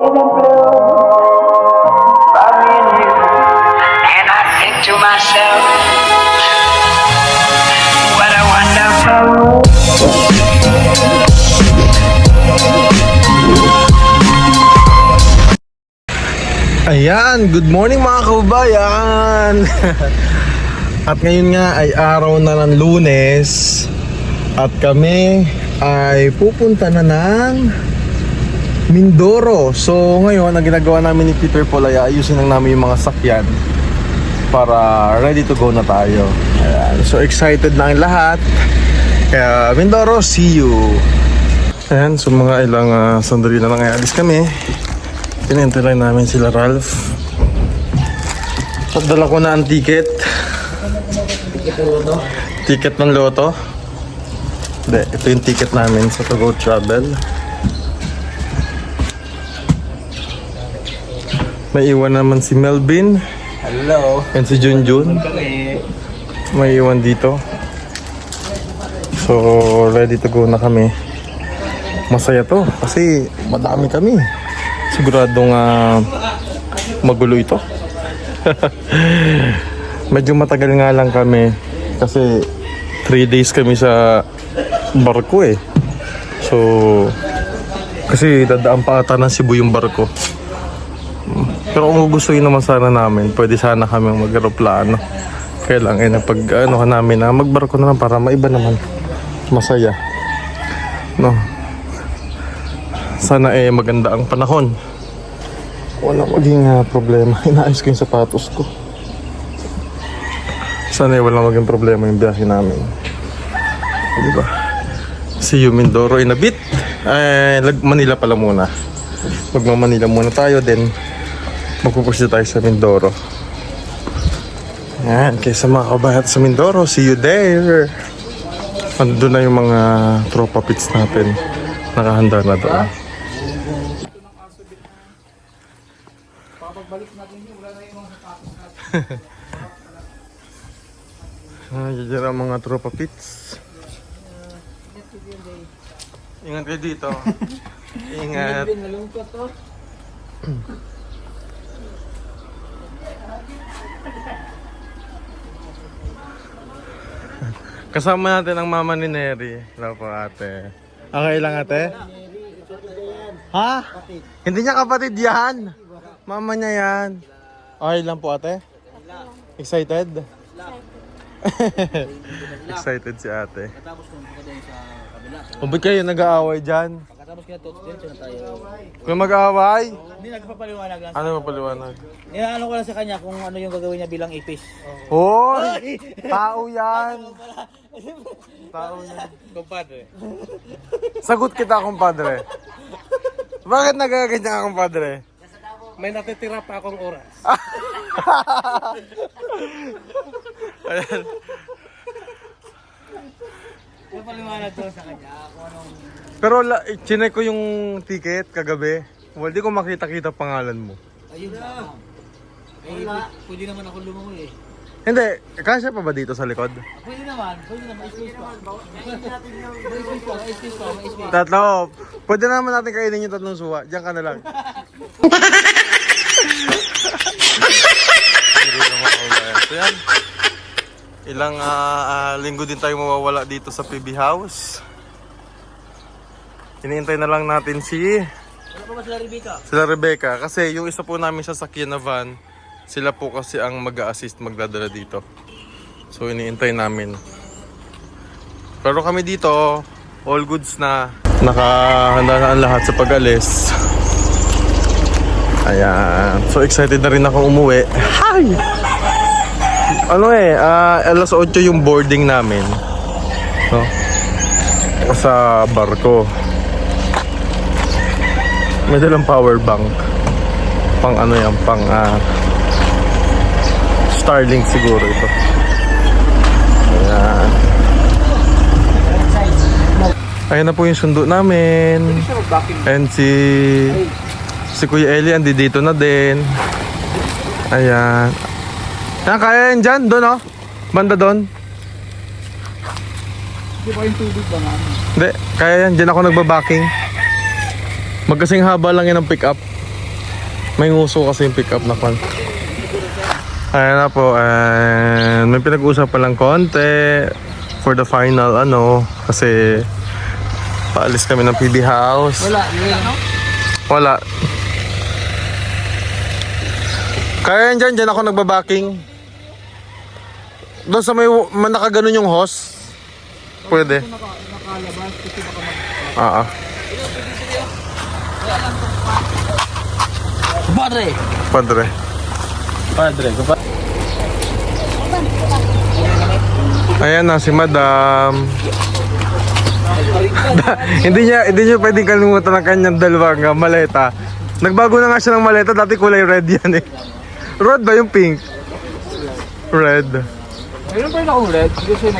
And I think to myself, what a wonderful world. Ayan, good morning mga kababayan. At ngayon nga ay araw na ng Lunes. At kami ay pupunta na ng Mindoro. So ngayon, ang ginagawa namin ni Peter Paul ay ayusin lang namin yung mga sakyan para ready to go na tayo. Ayan, so excited na ang lahat. Kaya Mindoro, see you. Ayan, so mga ilang sandali na lang ay alis kami. Pinintay lang namin sila Ralph. Padala ko na ang ticket. Ticket ng Lotto. Hindi, ito yung ticket namin sa To Go Travel. May iwan naman si Melvin. Hello. And si Junjun. May iwan dito. So, ready to go na kami. Masaya to kasi madami kami. Siguradong magulo ito. Medyo matagal nga lang kami kasi 3 days kami sa barko eh. So kasi dadaan pa ata ng Cebu yung barko. Pero kung gustuin naman sana namin, pwede sana kami mag-aeroplano. Kaya lang napag ka namin na magbarko na lang para maiba naman. Masaya. No. Sana maganda ang panahon. Wala maging problema. Inaayos ko yung sapatos ko. Sana wala maging problema yung biyahe namin. Diba? See you Mindoro in a bit. Manila pala muna. Magmamanila muna tayo, then magpupursya tayo sa Mindoro. Yan, kaya sa mga kabahat sa Mindoro, see you there. Ando na yung mga tropa pits natin. Nakahanda na doon. Diyan ang mga tropa pits. Ingat kayo dito. Ingat. Kasama natin ang mama ni Neri. Hello po ate. Okay lang ate? Ha? Hindi niya kapatid yan. Mama niya yan. Okay lang po ate? Excited? Excited si ate. Pagkatapos kung din sa kabila. O ba't kayo nag-aaway dyan? Pagkatapos kaya tots din na tayo. Kung mag-aaway? Hindi nagpapaliwanag lang. Ano mapaliwanag? Ano ko lang sa kanya kung ano yung gagawin niya bilang ipis. Hoy! Tao yan! Tao yan. Kumpadre. Sagot kita kumpadre. Bakit nagaganyan ka kumpadre? May natitira pa akong oras. Ayan. Yung paliwanag doon sa kanya kung anong... Pero chinek ko yung ticket kagabi. Well, di ko makita-kita pangalan mo. Ayun na. Pwede naman ako lumungoy eh. Hindi, kasya pa ba dito sa likod? Pwede naman. Space pa. May space. Tatlo. Pwede naman natin kainin yung tatlong suwa. Diyan ka na lang. So yan. Ilang linggo din tayo mawawala dito sa PB House. Hinihintay na lang natin Ano pa ba sila Rebecca? sila Rebecca. Kasi yung isa po namin sasakyan na van, sila po kasi ang mag-a-assist magdadala dito. So iniintay namin. Pero kami dito, all goods na. Nakahanda na ang lahat sa pag-alis. Ayan. So excited na rin ako umuwi. Hi! Alas 8 yung boarding namin. No? Sa barko. May dalang power bank. Pang Starlink siguro ito. Ayan. Ayan na po yung sundo namin. And si Kuya Eli andi dito na din. Ayan. Kaya yan dyan, doon banda doon. Hindi ba yung tubig ba nga? Hindi, kaya yan, dyan ako nagbabaking. Magkasing haba lang yan ang pick up. May nguso kasi yung pick up na kwan. Ayan na po, and may pinag-uusapan lang konti for the final kasi paalis kami ng PB House. Wala. Kaya yan dyan ako nagbabaking. Doon sa may nakaganon yung hose. Pwede. Padre. Ayan na si Madam. hindi niya pwedeng kalimutan ang kanyang dalawang maleta. Nagbago na nga siya ng maleta, dati kulay red yan eh. Red ba yung pink? Red. Mayroon pa rin akong red. Hindi siya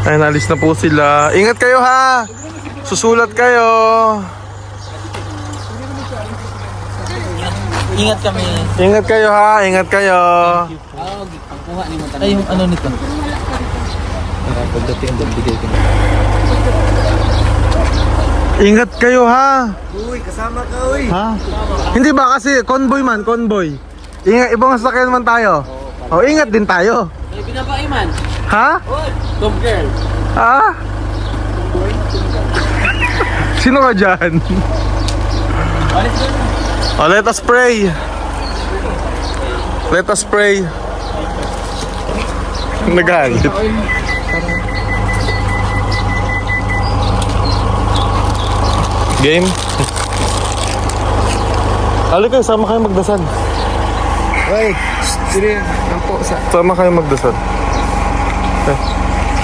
Ayan, alis na po sila. Ingat kayo ha! Susulat kayo! Ingat kami. Ingat kayo ha! Ingat kayo! Pangkuha ni mo tayo. Ay, yung ano nito. Pagdating ang bigay ko. Ingat kayo ha! Uy, kasama ka uy. Ha? Hindi ba kasi convoy man, convoy. Ingat, ibang sasakyan man tayo. O, ingat din tayo. May binabae man. Ha? Uy, top girl. Ha? Sino ka dyan? Alis doon. Oh, let us pray. Let us pray. Nagalit. Game? Halika kayo, sama kayo magdasal. Uy, sige. Nampo sa. Sama kayo magdasal. Okay.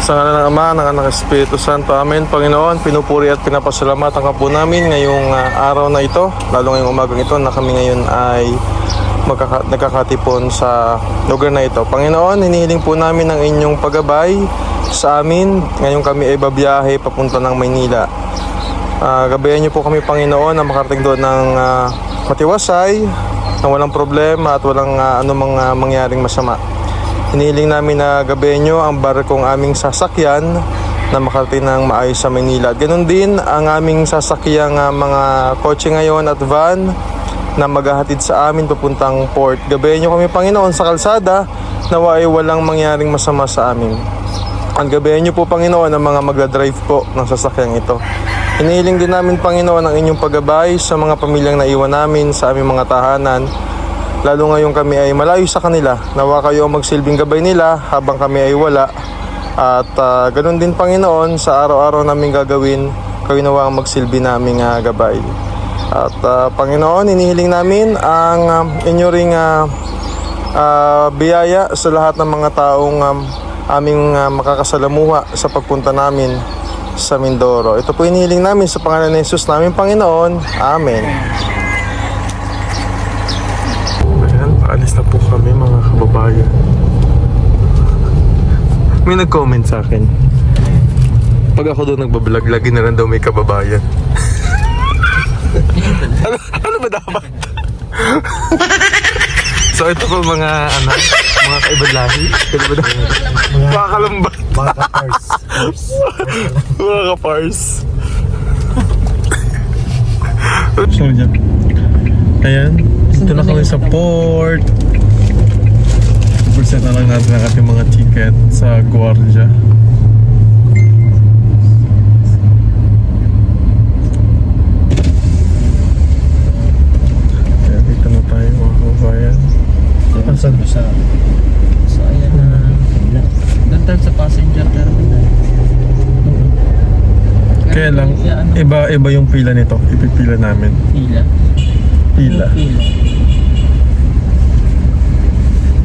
Sa ngalan ng Ama, ng Anak, ng Espiritu Santo. Amen. Panginoon, pinupuri at pinapasalamatan ka po namin ngayong araw na ito, lalo ngayong umagang ito na kami ngayon ay nagkakatipon sa lugar na ito. Panginoon, hinihiling po namin ang inyong paggabay sa amin. Ngayon kami ay babiyahe papunta ng Maynila. Gabayan niyo po kami, Panginoon, na makarating doon ng matiwasay, na walang problema at walang anumang mangyaring masama. Hinihiling namin na gabayan nyo ang barkong aming sasakyan na makarating ng maayos sa Manila. Ganon din ang aming sasakyang mga kotse ngayon at van na maghahatid sa amin papuntang port. Gabayan nyo kami, Panginoon, sa kalsada nawa ay walang mangyaring masama sa amin. Ang gabayan nyo po, Panginoon, ang mga magdadrive po ng sasakyang ito. Hinihiling din namin, Panginoon, ang inyong paggabay sa mga pamilyang naiwan namin sa aming mga tahanan. Lalo ngayong kami ay malayo sa kanila. Nawa kayo ang magsilbing gabay nila habang kami ay wala. At ganoon din, Panginoon, sa araw-araw naming gagawin, kayo nawa ang magsilbi naming gabay. At Panginoon, inihiling namin ang inyo ring biyaya sa lahat ng mga taong aming makakasalamuha sa pagpunta namin sa Mindoro. Ito po inihiling namin sa pangalan ni Jesus namin, Panginoon. Amen. Ayan, paalis na po kami, mga kababayan. May nag-comment sa akin, pag ako doon nagbablog, lagi na rin daw may kababayan. ano ba dapat? So ito po mga mga kaibang lahi. Ano ba dapat? Mga kalambat. Mga kapars. Mga kapars. So dyan. Ayan, dito na kami sa port. Present na lang natin ang ating mga ticket sa Guardia. Kaya dito na tayo, mga kabayan. Saan ba sa... So ayan na... Doon tayo sa passenger terminal. Kaya lang, iba yung pila nito. Ipipila namin. Pila? Pila.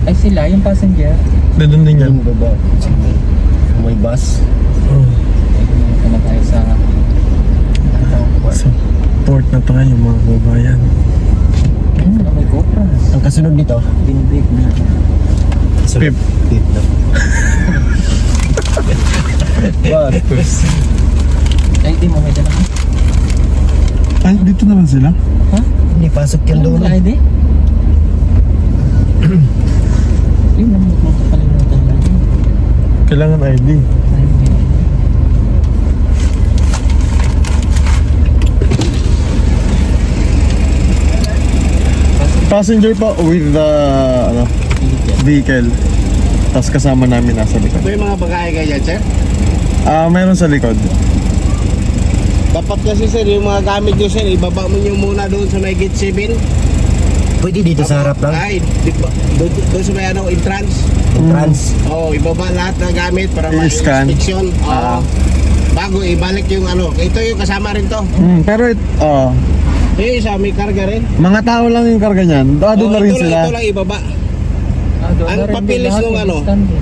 Ay sila, yung passenger. Doon din yan. Yung baba. May bus. Ay kumunta na tayo sa... Sa port na tayo, mga kabayan. May GoPros. Ang kasunod nito, Binibig na. Pip. Pip na. Ay, di mo may dala ka. Ay, dito naman sila? Ha? Hindi pasok yan doon. Wala ID? Ay, nakakalimutan lang. Kailangan ID. Passenger po with the ano, vehicle. Tapos kasama namin nasa likod. May mga bagahe kayo dyan, sir? Meron sa likod. Dapat kasi sir, yung mga gamit nyo sir, ibaba mo nyo muna doon sa may gate 7. Pwede dito sa harap lang. Ay, doon sa may ano, entrance. Entrance. Oo, ibaba lahat ng gamit para I-scan. ma-inspection. Oo. Bago ibalik yung ano, ito yung kasama rin to. Pero Yung isa, may karga rin. mga tao lang yung karga niyan. Doon na rin ito sila. Ito lang ibaba. Doon Ang na rin papilis din lahat nung ng ano? stand eh.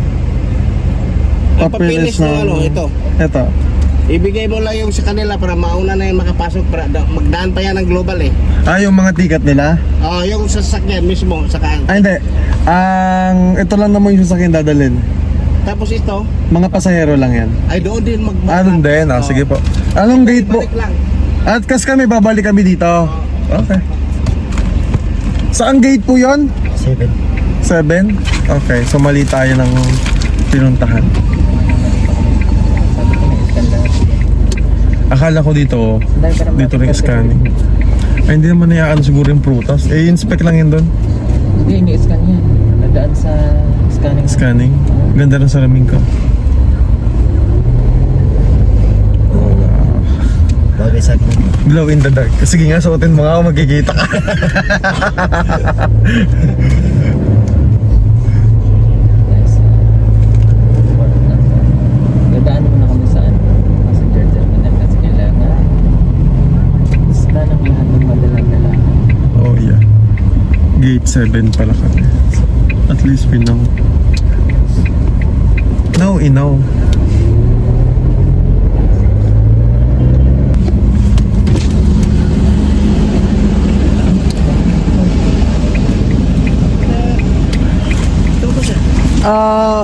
Ang papilis ng ano, ito. Ito. Ibigay mo lang yung sa kanila para mauna na yung makapasok. Para magdaan pa yan ng global eh. Yung mga ticket nila. Yung sasakyan mismo, saka. Hindi. Ito lang naman yung sasakyan dadalhin. Tapos ito, Mga pasahero lang yan. ay doon din Doon din. Sige po. Anong gate po? Balik lang. At kas kami, babalik kami dito. Okay. Saan gate po yon? 7. 7? Okay, so mali tayo ng pinuntahan. Sabi ko na scan lahat. Akala ko dito dito rin scanning. Ay, hindi naman nayaan siguro yung prutas. Inspect lang yun doon. Hindi, ini-scan yan. Nadaan sa scanning. Scanning. Ganda ng salamin ko. Bagay sa akin. Glow in the dark. Sige nga, suotin mo nga ako, magkikita ka. Yes. Dadaan muna kami sa passenger terminal kasi kailangan scan ang lahat ng madalang-dalang. Oh yeah. Gate 7 pala kami. So, at least we know. Now, inaw.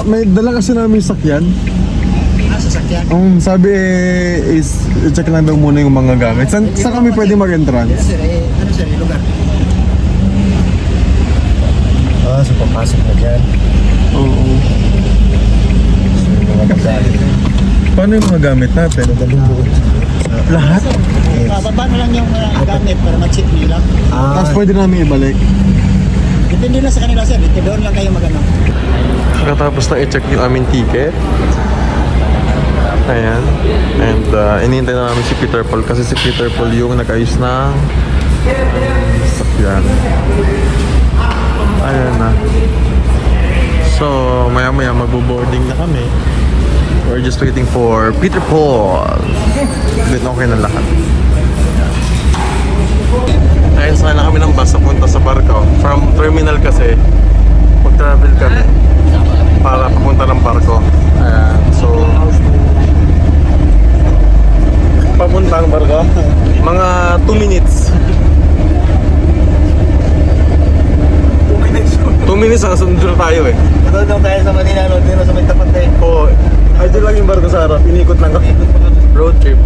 May dala kasi namin sakyan. Sasakyan. Sabi is check lang daw muna yung mga gamit. Saan kami pwede mag-entrance? Sir, ano sir, yung lugar? So papasok na dyan. Oo. So yung mga babae. Paano yung mga gamit natin? Madaling buod. Lahat? Yes. Bababa na lang yung mga gamit para mag-check nyo lang. Tapos pwede namin ibalik. Depende lang sa kanila sir, dito doon lang kayo mag-ano. Pagkatapos na i-check yung aming ticket. Ayan. And inihintay na namin si Peter Paul kasi si Peter Paul yung nag-ayos ng sakyan. Ayan na. So, maya-maya magbo-boarding na kami. We're just waiting for Peter Paul. Then okay na lahat. Ayun, sana kami ng bus papunta sa Barco. From terminal kasi, mag-travel kami para papunta ng Barco. Ayan, so papunta ng Barco, mga 2 minutes. 2 minutes ang sundo na tayo eh. Doon tayo sa Manila, no? Dito sa may tapat eh. Oo, ay doon lang yung Barco sa harap, inikot lang kami. Road trip.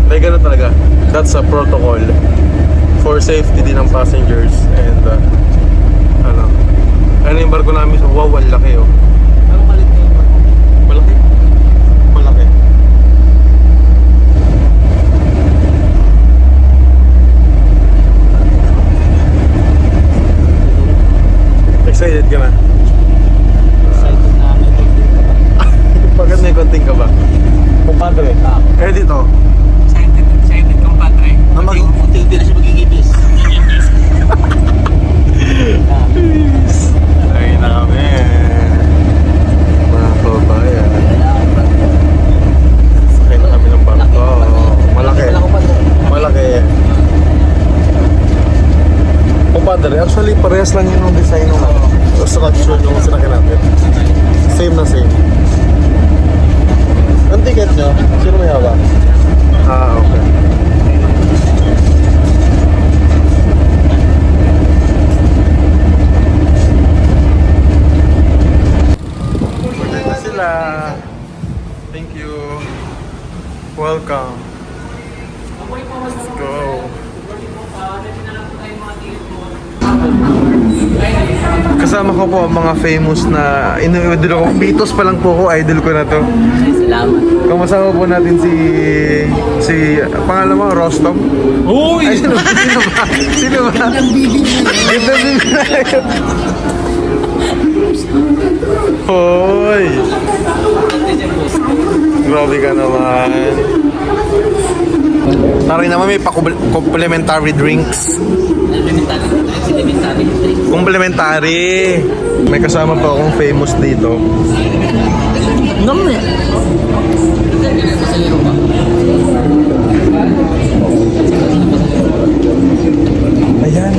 May ganun talaga. That's a protocol for safety din ng passengers and ano yung barko namin sa Wawan, laki oh. Ang malit na yung barko. Malaki. Malaki. Excited ka na? Excited na kami. Pagkat may konting ka ba? Kumpadre. Dito. Excited compadre. Unti-unti na siya magigibis. Ay na kami. Mga kabayan. Sakay na kami ng barko. Malaki. Malaki. Kumpadre, actually parehas lang yun yung design ng structure nung sinakyan natin. Same na same. Ang ticket nyo? Sino may hawak? Okay. Pwede na sila. Thank you. Welcome. Let's go. Kasama ko po ang mga famous na inu-idol ko. Beatles pa lang po ko, idol ko na to. Ay, salamat. Kamasama po natin si pangalan mo, Rostom? Uy! Ay, sino ba? Sino ba? Gandang bibig na yun. Hoy! Grabe ka naman. Taray naman may pa-complimentary drinks. Complimentary. May kasama pa akong famous dito. Ayan.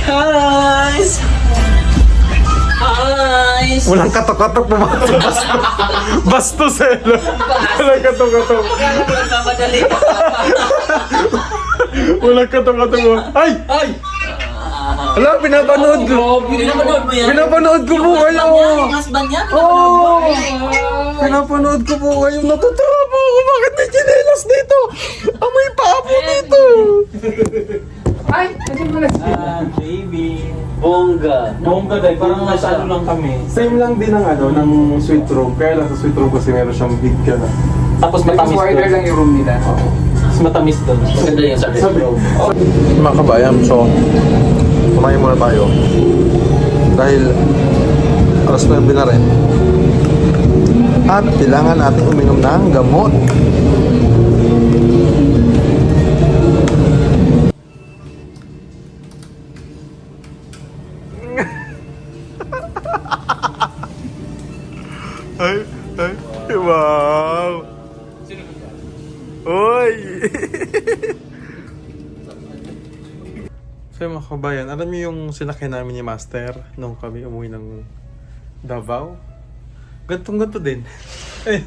Guys! Guys! Walang katok-katok pa mga Basto selo. Walang katok-katok. Nagmamadali. Walang katok-katok. Ay! Ay! Ala, pinapanood ko. Pinapanood mo yan? Pinapanood ko po kayo. Ang husband niya? Oo! Pinapanood ko po kayo. Natutuwa po ako. Bakit may chinelas dito? Amoy pa po dito. Baby. Bongga. Bongga dahil parang nasa ano lang kami. Same lang din ng ng sweet room. Kaya lang sa sweet room kasi meron siyang big ka na. Tapos matamis doon. lang yung room nila. Tapos matamis doon. Maganda yung service. Mga kabayan, so kumain muna tayo. Dahil alas 9 na rin. At kailangan natin uminom ng gamot. Ay, wow! Uy! So mga kabayan, alam niyo yung sinakyan namin ni Master nung kami umuwi ng Davao? Gantong-ganto din. Eh,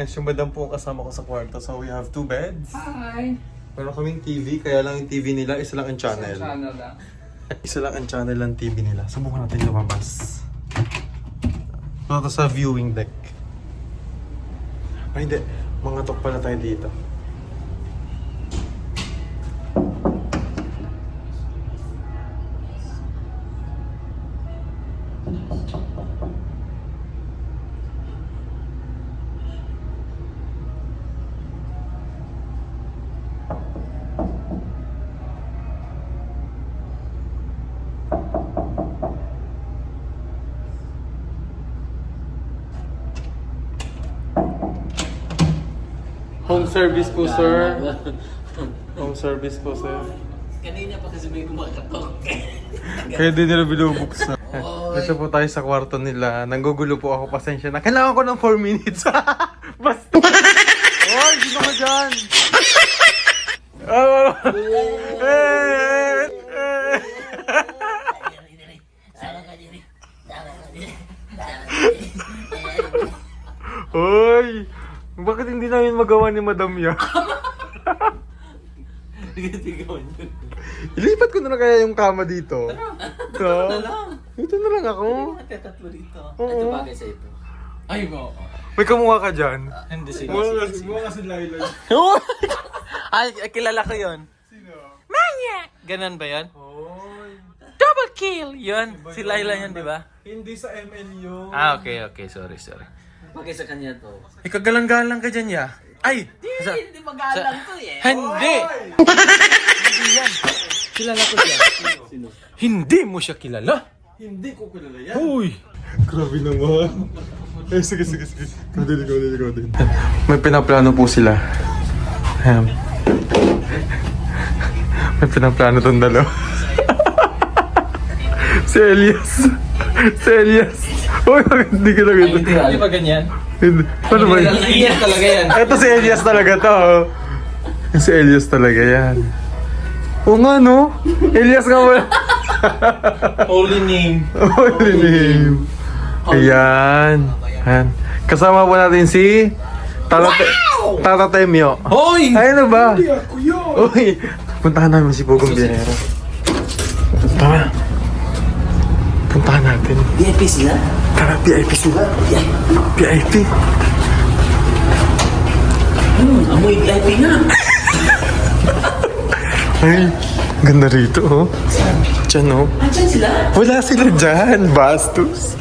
si Madam po ang kasama ko sa kwarto. So we have 2 beds. Hi! Meron kaming TV, kaya lang yung TV nila, isa lang ang channel. Channel lang. Isa lang ang channel ng TV nila. Subukan natin lumabas. Ito sa viewing deck. Ay hindi, mga tok pala tayo dito. Home service po, sir. Home service po, sir. Kanina pa kasi may kumakatok. Kaya din nila binubuksan. Dito po tayo sa kwarto nila. Nanggugulo po ako. Pasensya na. Kailangan ko ng 4 minutes. Basta. Oy, sino ka dyan? Oy! Bakit hindi namin magawa ni Madam ya? Ilipat ko na lang kaya yung kama dito. Dito na lang ako. Tatlo dito. Oo. Ito bagay sa ito. Ay mo. May kamukha ka dyan. Hindi sige. Mukha kasi Laila. Ay, kilala ko yun. Sino? Ganon ba yan? Oy. Double kill! Yun. Si Laila yan, di ba? Hindi sa MLU. Ah, okay. Sorry. Bagay sa kanya to. Ikagalang-galang ka dyan, ya. Ay! Hindi magalang to eh. Hindi! Hindi yan. Kilala ko siya. Sino? Hindi mo siya kilala? Hindi ko kilala yan. Uy! Grabe naman. Eh, sige. Kadili. May pinaplano po sila. May pinaplano tong dalawa. Si Elias. Uy, hindi ka na ganito. Hindi ba ganyan? Ano ba yun? Iyan talaga yan. Ito si Elias talaga to. Si Elias talaga yan. Oo nga no? Elias nga wala. Holy name. Holy name. Ayan. Ayan. Kasama po natin si Tata Temyo. Hoy! Ay, ano ba? Hindi ako yun. Uy, puntahan namin si Pugong Biyahero. Puntahan natin. VIP sila? Tara, VIP sila. VIP. Amoy VIP nga. Ay, Ganda rito, oh. Diyan, oh. Andiyan sila? Wala sila dyan, bastos.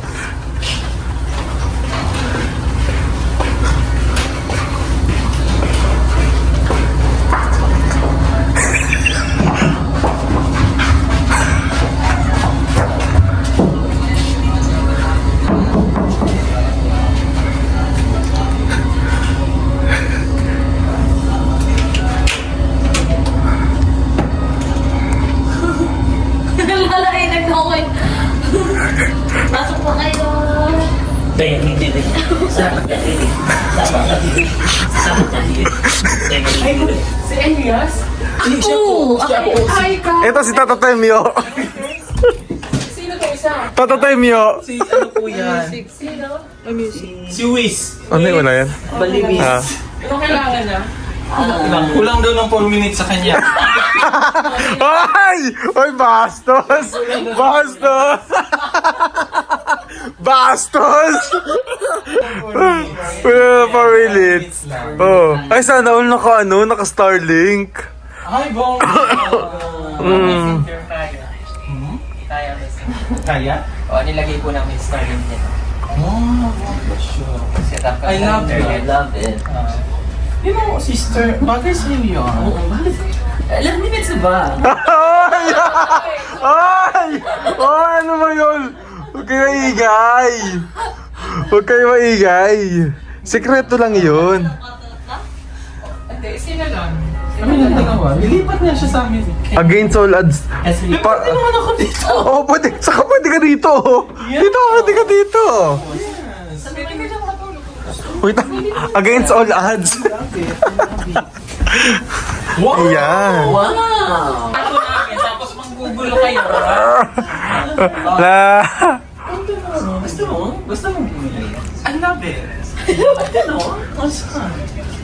Nalalainag na ako eh. Pasok po kayo. Si Elias? Oo, hi ka. Ito si Tata Temyo. Sino to isa? Tata Temyo. Si ano po yan? Sino? Si Wiz. Ano yung una yan? Balibis. Ah. Ano kailangan niya? Kulang daw ng 4 minutes sa kanya. Ay! Ay, bastos! Bastos! Bastos! Wala na pa minutes. Oh. Ay, sana all naka Starlink. Ay, bong! Mm. Kaya messenger. Kaya? O, nilagay po namin Starlink nito. Oh, sure. Set up I love it. I love it. You know, sister, bagay sa iyo yun. Ilang minutes na ba? Ay! Ay! Oh, ano ba yun? Huwag kayo maingay. Huwag kayo maingay. Sekreto lang yun. Hindi, sino lang? Ano yung tingnan nilipat niya siya sa amin. Against all odds. Pa- Hindi naman ako dito. oh, pwede ka dito. Pwede ka dito. Sabi ka lang matulog. Wait, against all odds. Ayan. Wow! Ako namin, tapos manggugulo kayo. La. Gusto mo? Gusto mo bumili? I love it. Ano?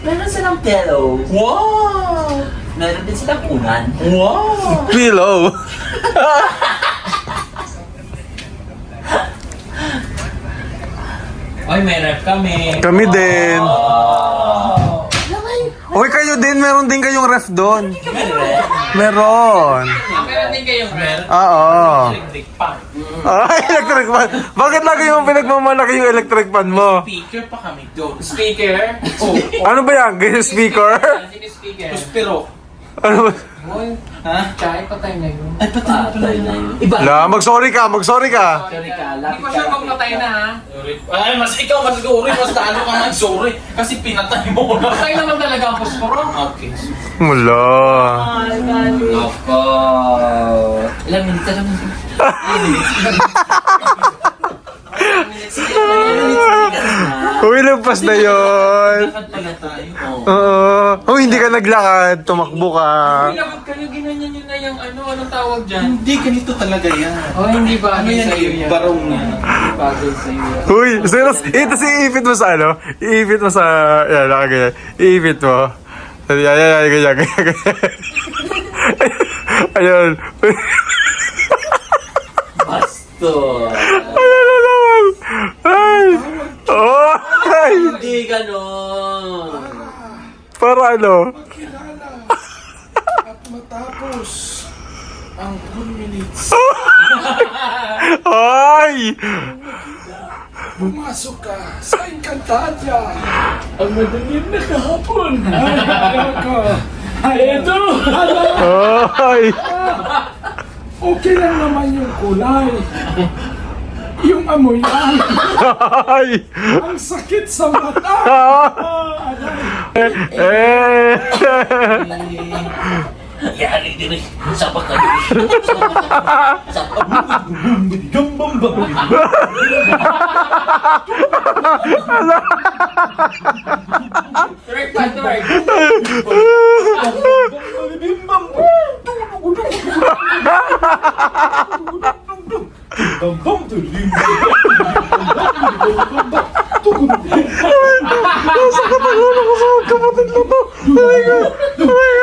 Meron silang pillow. Wow! Meron din silang unan. Wow! Pillow. Oy, may rep kami. Kami din. Hoy, kayo din. Meron din kayong ref doon. Meron. Meron din kayong rep. Oo. Electric pan. Ay, electric fan. Bakit lagi yung pinagmamalaki yung electric fan mo? Speaker pa kami doon. Speaker? Oh. Ano ba yan? Ganyan speaker? Sino speaker? Puspiro. Ano ba? Ha? Tsaka patay na yun. Ay, patay na yun. Iba. La, mag-sorry ka. Sorry ka, Hindi ko siya kung patay na ha. Ay, mas ikaw mas sorry. Mas talo ka nga sorry. Kasi pinatay mo na. Patay naman talaga ang puspiro. Okay. Wala. Ako. Ilang minutes? Ilang minutes? Uy, lampas na yun. Lakad pala tayo. Oo. Oh, hindi ka naglakad. Tumakbo ka. Pinabot kayo, ginanyan nyo na yung ano, anong tawag dyan? Hindi, ganito talaga yan. Oh, hindi ba? Ano yan? Barong na. Bagay sa'yo. Uy, ito si iipit mo sa ano? Iipit mo sa... Yan, nakaganyan. Iipit mo. Yan, ganyan. Ayun. Basto. Ano na naman? Ay! Oh! Ay! Hindi ganon. Para ano? At matapos ang 1 minutes, Ay! pumasok ka sa Encantadia. Ang madalim na kahapon. Ay, ito! Ay! Okay lang naman yung kulay. Yung amoy lang. Ay! Ang sakit sa mata. Eh! Yari din eh. Sa pagkain. Sa Direct pan, direct. Kapatid na to! Ay,